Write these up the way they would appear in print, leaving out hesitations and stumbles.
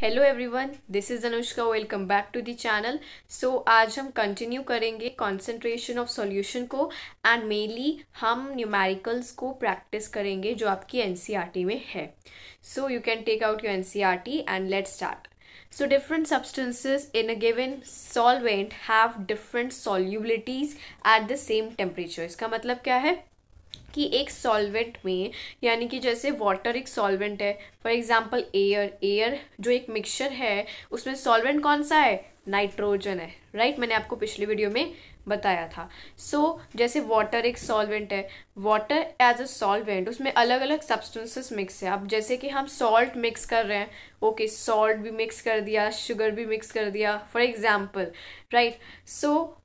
Hello everyone, this is Anushka. Welcome back to the channel. So आज हम continue करेंगे concentration of solution को and mainly हम numericals को प्रैक्टिस करेंगे जो आपकी एनसीईआरटी में है। So you can take out your NCERT and let's start. So different substances in a given solvent have different solubilities at the same temperature। इसका मतलब क्या है कि एक सॉल्वेंट में, यानी कि जैसे वाटर एक सॉल्वेंट है, फॉर एग्जांपल एयर जो एक मिक्सचर है उसमें सॉल्वेंट कौन सा है? नाइट्रोजन है, राइट? मैंने आपको पिछले वीडियो में बताया था। जैसे वाटर एक सॉल्वेंट है, वाटर एज अ सॉल्वेंट उसमें अलग अलग सब्सटेंसेस मिक्स है। अब जैसे कि हम सॉल्ट मिक्स कर रहे हैं, ओके, सॉल्ट भी मिक्स कर दिया, शुगर भी मिक्स कर दिया फॉर एग्जाम्पल, राइट?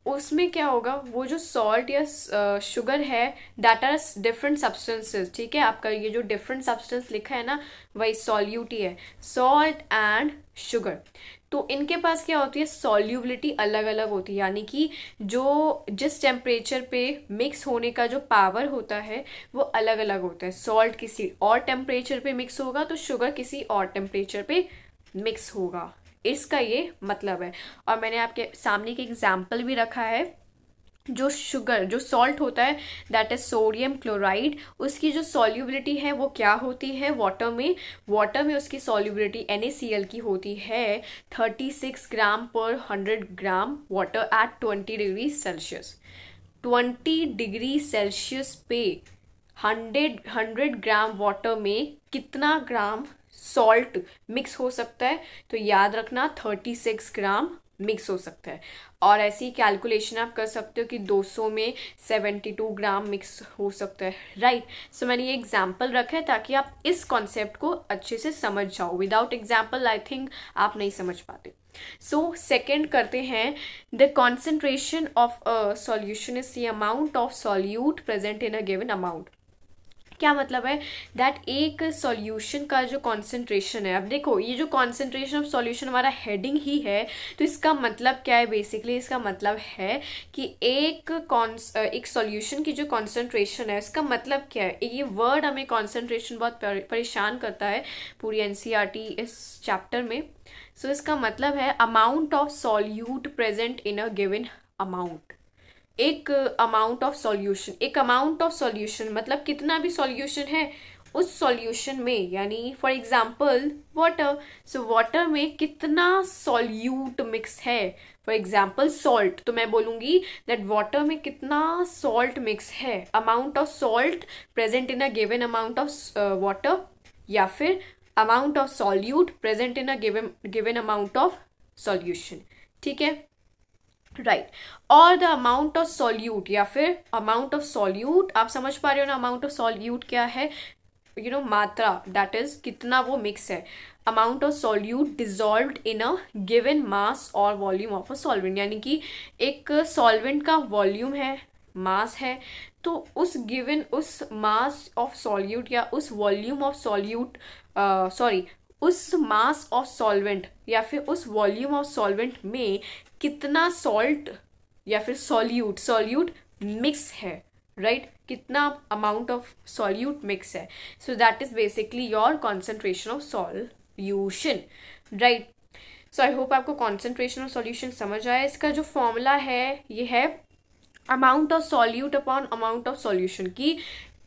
उसमें क्या होगा, वो जो सॉल्ट या शुगर है दैट आर डिफरेंट सब्सटेंसेस, ठीक है? आपका ये जो डिफरेंट सब्सटेंस लिखा है ना, वही सॉल्यूट ही है, सॉल्ट एंड शुगर। तो इनके पास क्या होती है, सॉल्युबिलिटी अलग अलग होती है, यानी कि जो जिस टेम्परेचर पे मिक्स होने का जो पावर होता है वो अलग अलग होता है। सॉल्ट किसी और टेम्परेचर पे मिक्स होगा तो शुगर किसी और टेम्परेचर पे मिक्स होगा, इसका ये मतलब है। और मैंने आपके सामने एक एग्जाम्पल भी रखा है। जो सॉल्ट होता है दैट इज सोडियम क्लोराइड, उसकी जो सॉल्युबिलिटी है वो क्या होती है वाटर में उसकी सॉल्युबिलिटी NaCl की होती है 36 ग्राम पर 100 gram water at 20 degree Celsius. 20 degree Celsius पे 100 ग्राम वाटर में कितना ग्राम सॉल्ट मिक्स हो सकता है? तो याद रखना 36 ग्राम मिक्स हो सकता है। और ऐसी कैलकुलेशन आप कर सकते हो कि 200 में 72 ग्राम मिक्स हो सकता है, राइट? सो मैंने ये एग्जाम्पल रखा है ताकि आप इस कॉन्सेप्ट को अच्छे से समझ जाओ। विदाउट एग्जाम्पल आई थिंक आप नहीं समझ पाते। सेकेंड करते हैं, the concentration of a solution is the amount of solute present in a given amount. क्या मतलब है दैट एक सॉल्यूशन का जो कॉन्सेंट्रेशन है, अब देखो ये जो कॉन्सेंट्रेशन ऑफ सॉल्यूशन हमारा हेडिंग ही है, तो इसका मतलब क्या है? बेसिकली इसका मतलब है कि एक सॉल्यूशन की जो कॉन्सेंट्रेशन है, इसका मतलब क्या है? ये वर्ड हमें कॉन्सेंट्रेशन बहुत परेशान करता है पूरी एनसीईआरटी इस चैप्टर में। इसका मतलब है amount of solute present in a given amount. एक अमाउंट ऑफ सॉल्यूशन मतलब कितना भी सॉल्यूशन है उस सॉल्यूशन में, यानी फॉर एग्जांपल वाटर। वाटर में कितना सॉल्यूट मिक्स है, फॉर एग्जांपल सॉल्ट, तो मैं बोलूंगी दैट वाटर में कितना सॉल्ट मिक्स है, amount of salt present in a given amount of water, या फिर amount of solute present in a given amount of solution, ठीक है, राइट? और द अमाउंट ऑफ सॉल्यूट या फिर अमाउंट ऑफ सॉल्यूट, आप समझ पा रहे हो ना अमाउंट ऑफ सॉल्यूट क्या है? मात्रा, दैट इज कितना वो मिक्स है। Amount of solute dissolved in a given mass और वॉल्यूम ऑफ अ सॉल्वेंट, यानी कि एक सॉल्वेंट का वॉल्यूम है, मास है, तो उस मास ऑफ सॉल्यूट या उस वॉल्यूम ऑफ सॉल्यूट, उस मास ऑफ सॉल्वेंट या फिर उस वॉल्यूम ऑफ सॉल्वेंट में कितना सॉल्ट या फिर सॉल्यूट मिक्स है, राइट? कितना अमाउंट ऑफ सॉल्यूट मिक्स है। That is basically your concentration of solution, right? I hope आपको कॉन्सेंट्रेशन ऑफ सॉल्यूशन समझ आया। इसका जो फॉर्मूला है ये है amount of solute upon amount of solution की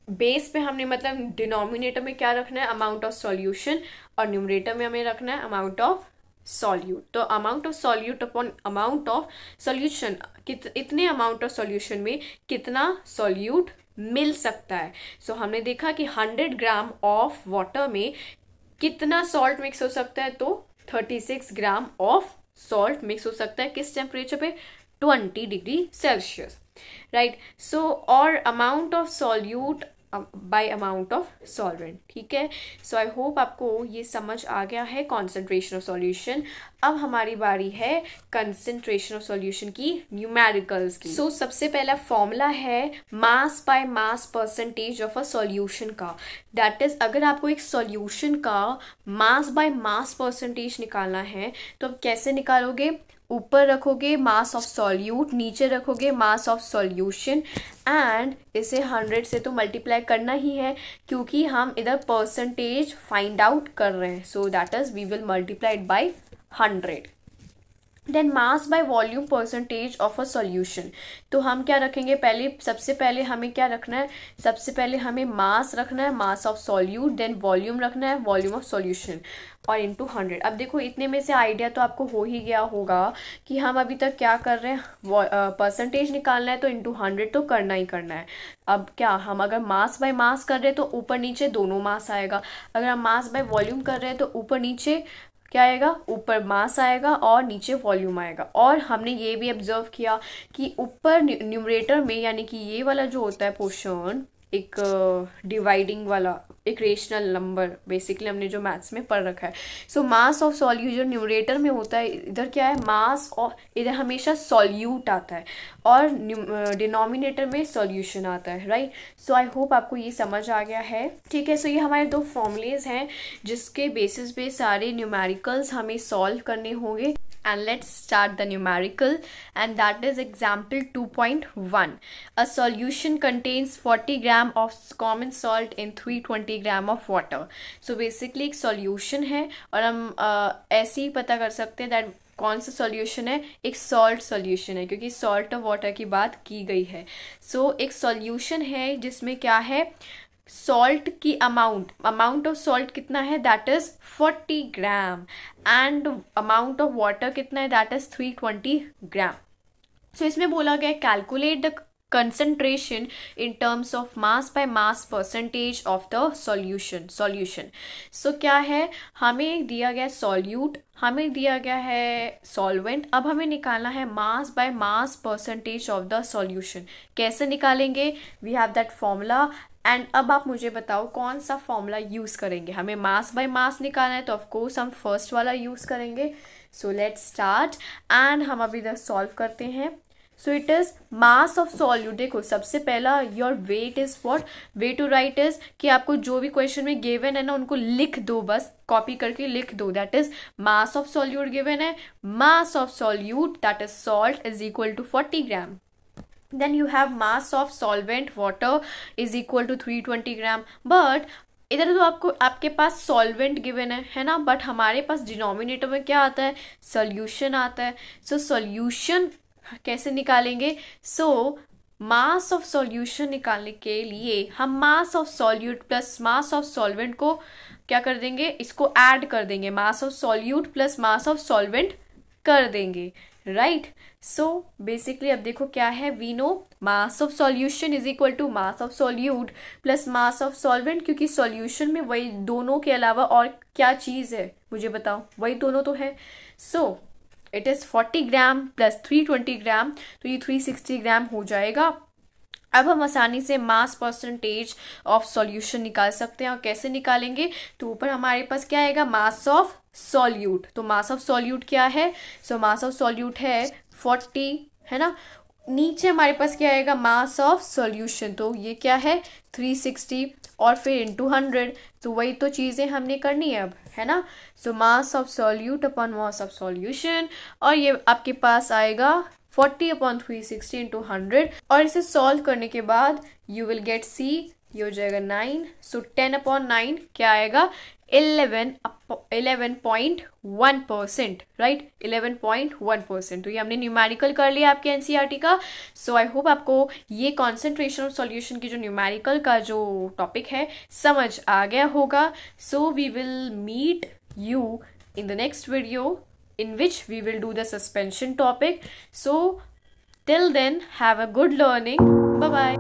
बेस पे हमने, मतलब डिनोमिनेटर में क्या रखना है? अमाउंट ऑफ सॉल्यूशन, और न्यूमरेटर में हमें रखना है अमाउंट ऑफ सॉल्यूट। तो amount of solute upon amount of solution, इतने अमाउंट ऑफ सॉल्यूशन में कितना सॉल्यूट मिल सकता है। हमने देखा कि 100 ग्राम ऑफ वाटर में कितना सॉल्ट मिक्स हो सकता है, तो 36 ग्राम ऑफ सॉल्ट मिक्स हो सकता है। किस टेम्परेचर पे? 20 डिग्री सेल्सियस, राइट? और amount of solute bye amount of solvent, ठीक है? आई होप आपको ये समझ आ गया है कॉन्सेंट्रेशन ऑफ सॉल्यूशन। अब हमारी बारी है कंसेंट्रेशन ऑफ सॉल्यूशन की न्यूमेरिकल्स की। सबसे पहला फॉर्मूला है mass by mass percentage of a solution का। दैट इज, अगर आपको एक सॉल्यूशन का मास बाय मास परसेंटेज निकालना है तो आप कैसे निकालोगे? ऊपर रखोगे मास ऑफ सॉल्यूट, नीचे रखोगे मास ऑफ सॉल्यूशन, एंड इसे 100 से तो मल्टीप्लाई करना ही है क्योंकि हम इधर परसेंटेज फाइंड आउट कर रहे हैं. So that is we will multiply by 100. Then mass by volume percentage of a solution. तो हम क्या रखेंगे, सबसे पहले हमें क्या रखना है, सबसे पहले हमें मास रखना है, mass of solute, then volume रखना है, वॉल्यूम ऑफ सॉल्यूशन, और इंटू 100. अब देखो इतने में से आइडिया तो आपको हो ही गया होगा कि हम अभी तक क्या कर रहे हैं, परसेंटेज निकालना है तो इंटू 100 तो करना ही करना है. अब क्या हम अगर मास बाय मास कर रहे हैं तो ऊपर नीचे दोनों मास आएगा, अगर हम मास बाय वॉल्यूम कर रहे हैं तो ऊपर नीचे क्या आएगा, ऊपर मास आएगा और नीचे वॉल्यूम आएगा. और हमने ये भी ऑब्जर्व किया कि ऊपर न्यूमरेटर में यानी कि ये वाला जो होता है पोर्शन, एक डिवाइडिंग वाला, एक रेशनल नंबर बेसिकली हमने जो मैथ्स में पढ़ रखा है. सो मास ऑफ सॉल्यूशन न्यूमरेटर में होता है, इधर क्या है मास, और इधर हमेशा सॉल्यूट आता है और डिनोमिनेटर में सॉल्यूशन आता है, राइट. सो आई होप आपको ये समझ आ गया है. ठीक है, सो ये हमारे 2 फॉर्मूलेज हैं जिसके बेसिस पे सारे न्यूमेरिकल्स हमें सॉल्व करने होंगे. And let's start the numerical, and that is example 2.1. A solution contains 40 gram of common salt in 320 gram of water. So basically एक solution है और हम ऐसे ही पता कर सकते हैं that कौन सा सॉल्यूशन है, एक सॉल्ट सॉल्यूशन है क्योंकि सॉल्ट और वाटर की बात की गई है. सो एक सॉल्यूशन है जिसमें क्या है, सॉल्ट की अमाउंट ऑफ सॉल्ट कितना है, that is 40 gram, and amount of water कितना है, दैट इज 320 ग्राम. सो इसमें बोला गया calculate the concentration in terms of mass by mass percentage of the solution. So क्या है, हमें दिया गया सॉल्यूट, हमें दिया गया है सॉल्वेंट. अब हमें निकालना है mass by mass percentage of the solution. कैसे निकालेंगे, we have that formula. And अब आप मुझे बताओ कौन सा फॉर्मूला यूज़ करेंगे. हमें मास बाय मास निकालना है तो ऑफकोर्स हम फर्स्ट वाला यूज़ करेंगे. सो लेट्स स्टार्ट, एंड हम अभी इधर सॉल्व करते हैं. So it is mass of solute. देखो सबसे पहला your weight is what, way to write is कि आपको जो भी क्वेश्चन में गिवन है ना उनको लिख दो, बस कॉपी करके लिख दो. That is mass of solute given है, mass of solute that is salt is equal to 40 gram. Then you have mass of solvent water is equal to 320 gram. But इधर तो आपको आपके पास सॉल्वेंट गिवन है ना, बट हमारे पास denominator में क्या आता है, सॉल्यूशन आता है. सो सॉल्यूशन कैसे निकालेंगे, सो मास ऑफ सॉल्यूशन निकालने के लिए हम mass of solute plus mass of solvent को क्या कर देंगे, इसको ऐड कर देंगे, mass of solute plus mass of solvent कर देंगे, राइट. सो बेसिकली अब देखो क्या है, we know mass of solution is equal to mass of solute plus mass of solvent, क्योंकि सॉल्यूशन में वही दोनों के अलावा और क्या चीज़ है मुझे बताओ, वही दोनों तो है. So it is 40 gram plus 320 ग्राम, तो ये 360 ग्राम हो जाएगा. अब हम आसानी से मास परसेंटेज ऑफ सॉल्यूशन निकाल सकते हैं. और कैसे निकालेंगे, तो ऊपर हमारे पास क्या आएगा, मास ऑफ सॉल्यूट. तो मास ऑफ सॉल्यूट क्या है, सो मास ऑफ सॉल्यूट है 40, है ना. नीचे हमारे पास क्या आएगा, मास ऑफ सॉल्यूशन, तो ये क्या है 360 और फिर इंटू 100. तो वही तो चीज़ें हमने करनी है अब, है ना. So mass of solute upon mass of solution, और ये आपके पास आएगा 40 अपॉन 360 इंटू 100. और इसे सॉल्व करने के बाद यू विल गेट सी, ये हो जाएगा 9. सो 10 अपॉन 9 क्या आएगा, 11.1%, राइट, 11.1%. तो ये हमने न्यूमेरिकल कर लिया आपके एनसीईआरटी का. सो आई होप आपको ये कॉन्सेंट्रेशन ऑफ सॉल्यूशन की जो न्यूमेरिकल का जो टॉपिक है समझ आ गया होगा. So we will meet you in the next video in which we will do the suspension topic. So till then, have a good learning. Bye bye.